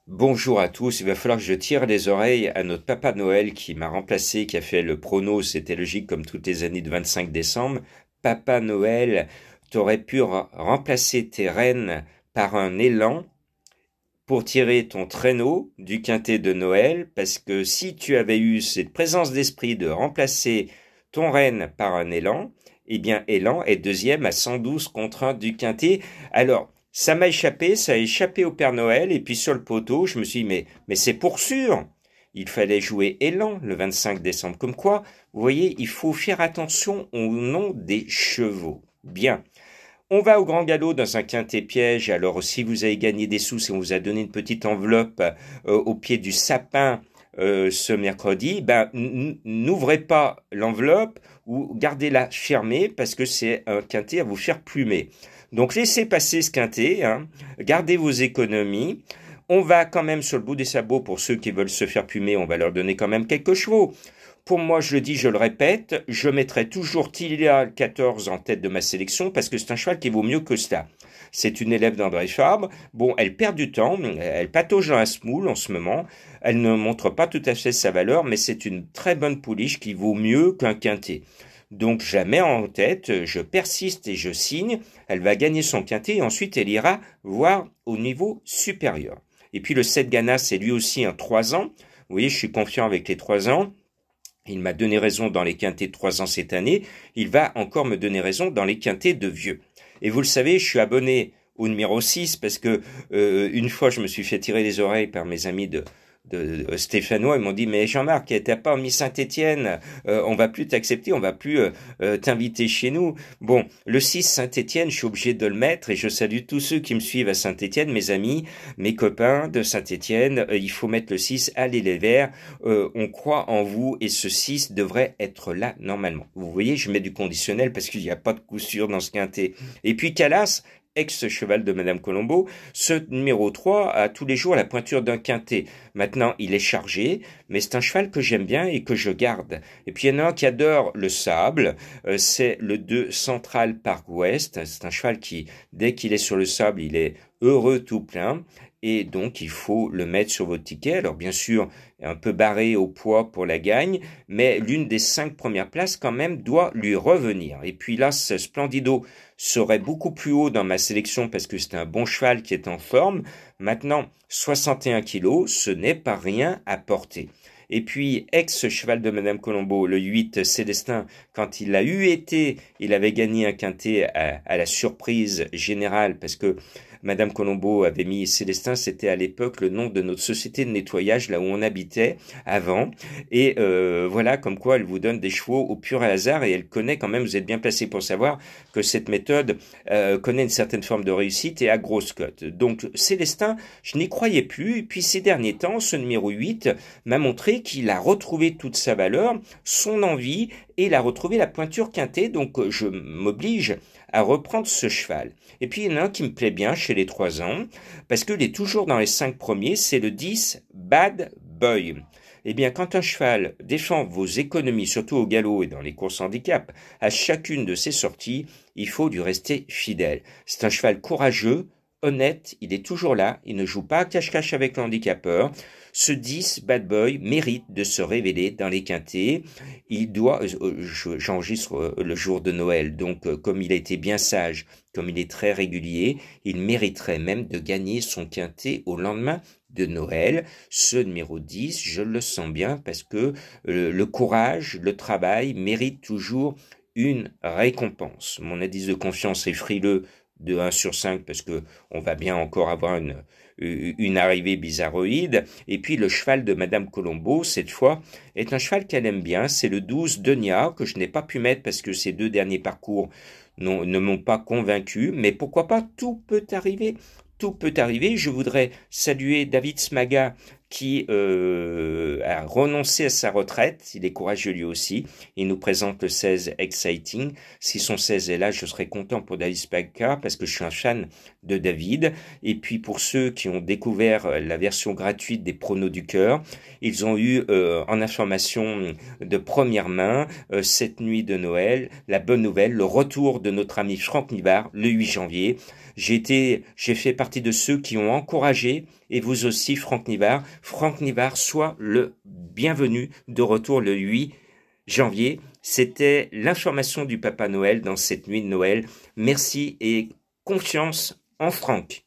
Bonjour à tous, il va falloir que je tire les oreilles à notre Papa Noël qui m'a remplacé, qui a fait le prono, c'était logique comme toutes les années de 25 décembre. Papa Noël, t'aurais pu remplacer tes rênes par un élan pour tirer ton traîneau du quintet de Noël, parce que si tu avais eu cette présence d'esprit de remplacer ton renne par un élan, eh bien élan est deuxième à 112 contre 1 du quintet. Alors, ça m'a échappé, ça a échappé au Père Noël, et puis sur le poteau, je me suis dit, mais c'est pour sûr. Il fallait jouer élan le 25 décembre. Comme quoi, vous voyez, il faut faire attention au nom des chevaux. Bien. On va au grand galop dans un quintet piège. Alors, si vous avez gagné des sous, si on vous a donné une petite enveloppe au pied du sapin ce mercredi, ben n'ouvrez pas l'enveloppe ou gardez-la fermée parce que c'est un quintet à vous faire plumer. Donc, laissez passer ce quintet, hein, gardez vos économies. On va quand même sur le bout des sabots pour ceux qui veulent se faire plumer, on va leur donner quand même quelques chevaux. Pour moi, je le dis, je le répète, je mettrai toujours Tilia 14 en tête de ma sélection parce que c'est un cheval qui vaut mieux que cela. C'est une élève d'André Fabre. Bon, elle perd du temps, elle patauge dans un smoule en ce moment. Elle ne montre pas tout à fait sa valeur, mais c'est une très bonne pouliche qui vaut mieux qu'un quintet. Donc, je la mets en tête, je persiste et je signe. Elle va gagner son quintet et ensuite elle ira voir au niveau supérieur. Et puis le 7 Ghana, c'est lui aussi un 3 ans. Vous voyez, je suis confiant avec les 3 ans. Il m'a donné raison dans les quintets de 3 ans cette année. Il va encore me donner raison dans les quintets de vieux. Et vous le savez, je suis abonné au numéro 6 parce que une fois, je me suis fait tirer les oreilles par mes amis de Stéphanois. Ils m'ont dit, mais Jean-Marc, t'as pas mis Saint-Étienne, on va plus t'accepter, on va plus t'inviter chez nous. Bon, le 6 Saint-Étienne, je suis obligé de le mettre et je salue tous ceux qui me suivent à Saint-Étienne, mes amis, mes copains de Saint-Étienne. Il faut mettre le 6, allez les verts, on croit en vous et ce 6 devrait être là normalement. Vous voyez, je mets du conditionnel parce qu'il n'y a pas de coup sûr dans ce quintet. Et puis Calas, ex-cheval de Madame Colombo, ce numéro 3 a tous les jours la pointure d'un quintet. Maintenant, il est chargé, mais c'est un cheval que j'aime bien et que je garde. Et puis, il y en a un qui adore le sable, c'est le 2 Central Park West. C'est un cheval qui, dès qu'il est sur le sable, il est heureux tout plein. Et donc, il faut le mettre sur votre ticket. Alors, bien sûr, un peu barré au poids pour la gagne, mais l'une des 5 premières places, quand même, doit lui revenir. Et puis là, ce Splendido serait beaucoup plus haut dans ma sélection parce que c'est un bon cheval qui est en forme. Maintenant, 61 kilos, ce n'est pas rien à porter. Et puis, ex-cheval de Madame Colombo, le 8 Célestin, quand il a eu été, il avait gagné un quintet à la surprise générale parce que Madame Colombo avait mis Célestin, c'était à l'époque le nom de notre société de nettoyage, là où on habitait avant. Et voilà, comme quoi elle vous donne des chevaux au pur hasard et elle connaît quand même, vous êtes bien placé pour savoir que cette méthode connaît une certaine forme de réussite et à grosse cote. Donc Célestin, je n'y croyais plus. Et puis ces derniers temps, ce numéro 8 m'a montré qu'il a retrouvé toute sa valeur, son envie, et il a retrouvé la pointure quintée. Donc je m'oblige à reprendre ce cheval. Et puis il y en a un qui me plaît bien chez les 3 ans, parce qu'il est toujours dans les 5 premiers, c'est le 10 Bad Boy. Eh bien, quand un cheval défend vos économies, surtout au galop et dans les courses handicap, à chacune de ses sorties, il faut lui rester fidèle. C'est un cheval courageux, honnête, il est toujours là, il ne joue pas à cache-cache avec le handicapeur. Ce 10 Bad Boy mérite de se révéler dans les quintets. Il doit, j'enregistre le jour de Noël, donc comme il a été bien sage, comme il est très régulier, il mériterait même de gagner son quintet au lendemain de Noël. Ce numéro 10, je le sens bien parce que le courage, le travail mérite toujours une récompense. Mon indice de confiance est frileux de 1 sur 5 parce que on va bien encore avoir une arrivée bizarroïde. Et puis le cheval de Madame Colombo, cette fois, est un cheval qu'elle aime bien. C'est le 12 Denia que je n'ai pas pu mettre parce que ces 2 derniers parcours ne m'ont pas convaincu. Mais pourquoi pas, tout peut arriver. Tout peut arriver. Je voudrais saluer David Smaga qui a renoncé à sa retraite. Il est courageux lui aussi. Il nous présente le 16 Exciting. Si son 16 est là, je serai content pour David Spacca parce que je suis un fan de David. Et puis pour ceux qui ont découvert la version gratuite des pronos du cœur, ils ont eu en information de première main cette nuit de Noël, la bonne nouvelle, le retour de notre ami Franck Nivard le 8 janvier. J'ai fait partie de ceux qui ont encouragé, et vous aussi Franck Nivard, soit le bienvenu de retour le 8 janvier. C'était l'information du Papa Noël dans cette nuit de Noël. Merci et confiance en Franck.